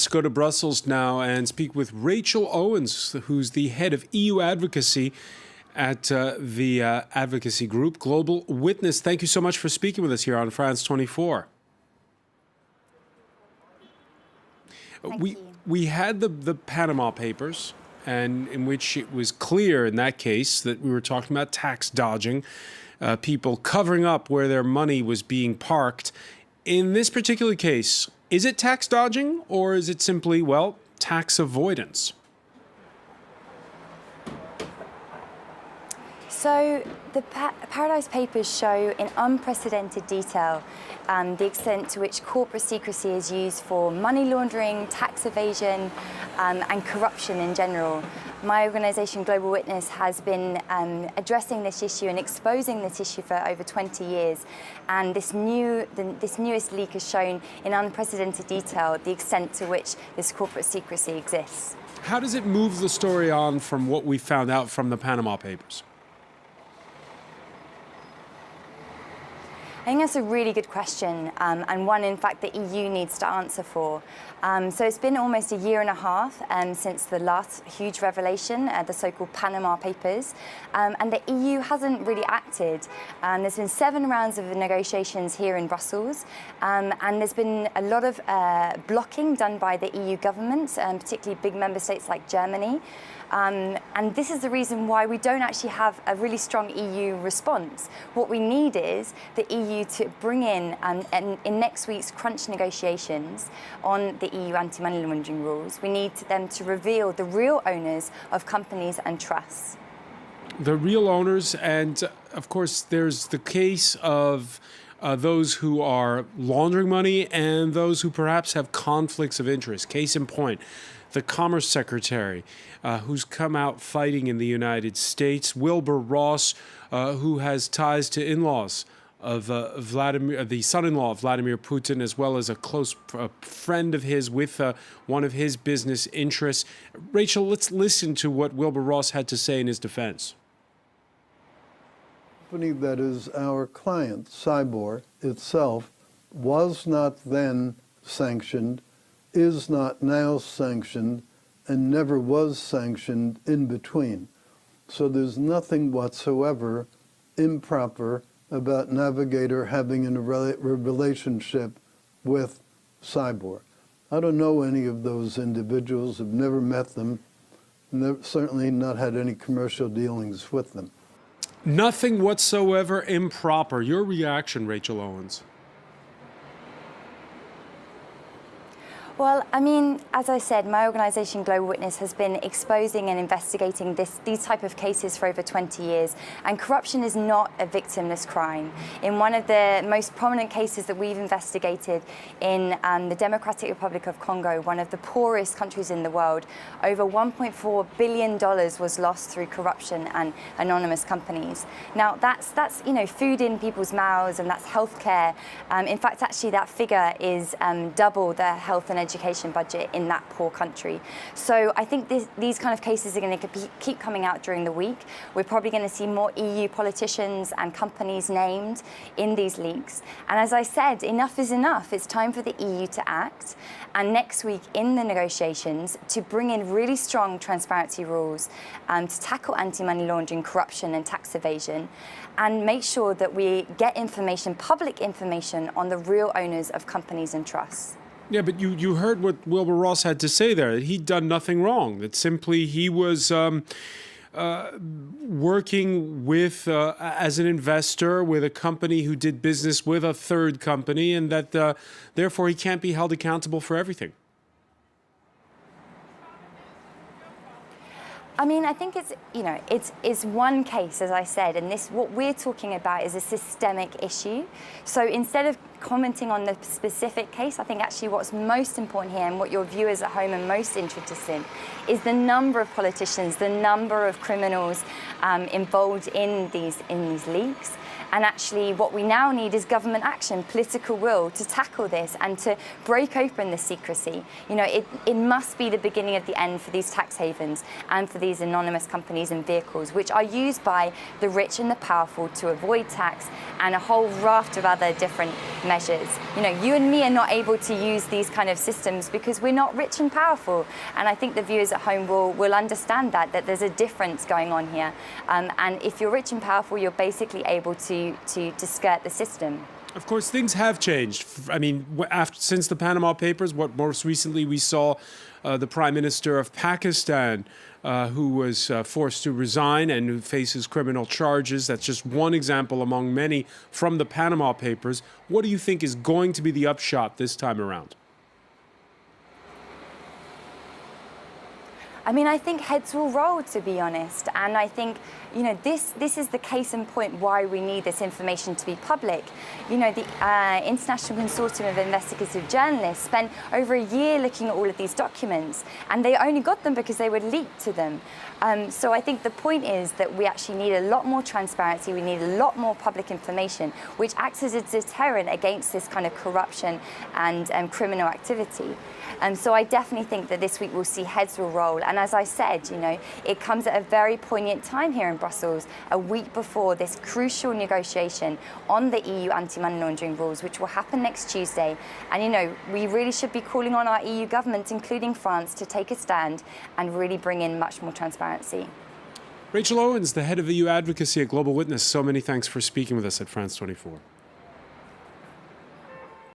Let's go to Brussels now and speak with Rachel Owens, who's the head of EU Advocacy at the Advocacy Group, Global Witness. Thank you so much for speaking with us here on France 24. We had the Panama Papers, and in which it was clear in that case that we were talking about tax dodging, people covering up where their money was being parked. In this particular case, is it tax dodging or is it simply, well, tax avoidance? So the Paradise Papers show in unprecedented detail the extent to which corporate secrecy is used for money laundering, tax evasion, and corruption in general. My organisation, Global Witness, has been addressing this issue and exposing this issue for over 20 years. And this newest leak has shown in unprecedented detail the extent to which this corporate secrecy exists. How does it move the story on from what we found out from the Panama Papers? I think that's a really good question, and one, in fact, the EU needs to answer for. So it's been almost a year and a half since the last huge revelation, the so-called Panama Papers, and the EU hasn't really acted. There's been 7 rounds of negotiations here in Brussels, and there's been a lot of blocking done by the EU government, particularly big member states like Germany. And this is the reason why we don't actually have a really strong EU response. What we need is the EU to bring in next week's crunch negotiations on the EU anti-money laundering rules. We need them to reveal the real owners of companies and trusts. The real owners, and of course there's the case of those who are laundering money and those who perhaps have conflicts of interest. Case in point, the Commerce Secretary, who's come out fighting in the United States, Wilbur Ross, who has ties to in-laws of the son-in-law of Vladimir Putin, as well as a close friend of his with one of his business interests. Rachel, let's listen to what Wilbur Ross had to say in his defense. The company that is our client, Cyborg itself, was not then sanctioned, is not now sanctioned, and never was sanctioned in between. So there's nothing whatsoever improper about Navigator having a relationship with Cyborg. I don't know any of those individuals, have never met them, certainly not had any commercial dealings with them. Nothing whatsoever improper. Your reaction, Rachel Owens? Well, I mean, as I said, my organisation, Global Witness, has been exposing and investigating these type of cases for over 20 years, and corruption is not a victimless crime. In one of the most prominent cases that we've investigated in the Democratic Republic of Congo, one of the poorest countries in the world, over $1.4 billion was lost through corruption and anonymous companies. Now, that's food in people's mouths, and that's healthcare. In fact, actually, that figure is double the health and education budget in that poor country. So I think these kind of cases are going to keep coming out during the week. We're probably going to see more EU politicians and companies named in these leaks. And as I said, enough is enough. It's time for the EU to act. And next week in the negotiations, to bring in really strong transparency rules to tackle anti-money laundering, corruption and tax evasion, and make sure that we get information, public information, on the real owners of companies and trusts. Yeah, but you heard what Wilbur Ross had to say there, that he'd done nothing wrong, that simply he was working with, as an investor with a company who did business with a third company, and that therefore he can't be held accountable for everything. I mean, I think it's one case, as I said, and what we're talking about is a systemic issue. So instead of commenting on the specific case, I think actually what's most important here, and what your viewers at home are most interested in, is the number of politicians, the number of criminals involved in these leaks, And actually what we now need is government action, political will to tackle this and to break open the secrecy. You know, it must be the beginning of the end for these tax havens and for these anonymous companies and vehicles, which are used by the rich and the powerful to avoid tax and a whole raft of other different measures. You know, you and me are not able to use these kind of systems because we're not rich and powerful. And I think the viewers at home will understand that there's a difference going on here. And if you're rich and powerful, you're basically able to skirt the system. Of course, things have changed. I mean, since the Panama Papers, what most recently we saw the Prime Minister of Pakistan, who was forced to resign and who faces criminal charges. That's just one example among many from the Panama Papers. What do you think is going to be the upshot this time around? I mean, I think heads will roll, to be honest. And I think, you know, this is the case in point why we need this information to be public. You know, the International Consortium of Investigative Journalists spent over a year looking at all of these documents, and they only got them because they were leaked to them. So I think the point is that we actually need a lot more transparency, we need a lot more public information, which acts as a deterrent against this kind of corruption and criminal activity. So I definitely think that this week we'll see heads will roll. And as I said, you know, it comes at a very poignant time here in Brussels, a week before this crucial negotiation on the EU anti-money laundering rules, which will happen next Tuesday. And, you know, we really should be calling on our EU governments, including France, to take a stand and really bring in much more transparency. Rachel Owens, the head of EU Advocacy at Global Witness, so many thanks for speaking with us at France 24.